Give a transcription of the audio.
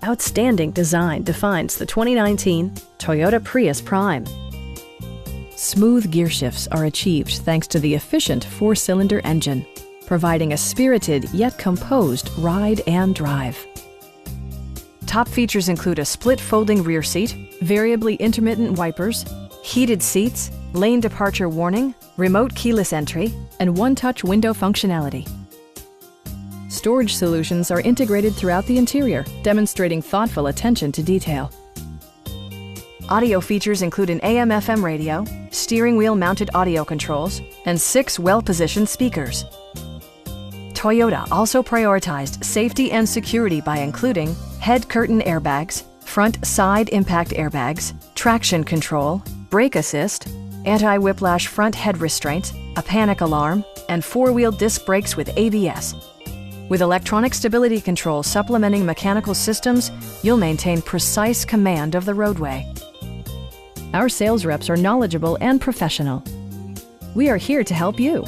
Outstanding design defines the 2019 Toyota Prius Prime. Smooth gear shifts are achieved thanks to the efficient 4-cylinder engine, providing a spirited yet composed ride and drive. Top features include a split folding rear seat, variably intermittent wipers, heated seats, lane departure warning, remote keyless entry, and one-touch window functionality. Storage solutions are integrated throughout the interior, demonstrating thoughtful attention to detail. Audio features include an AM/FM radio, steering wheel mounted audio controls, and 6 well-positioned speakers. Toyota also prioritized safety and security by including head curtain airbags, front side impact airbags, traction control, brake assist, anti-whiplash front head restraints, a panic alarm, and 4-wheel disc brakes with ABS. With electronic stability control supplementing mechanical systems, you'll maintain precise command of the roadway. Our sales reps are knowledgeable and professional. We are here to help you.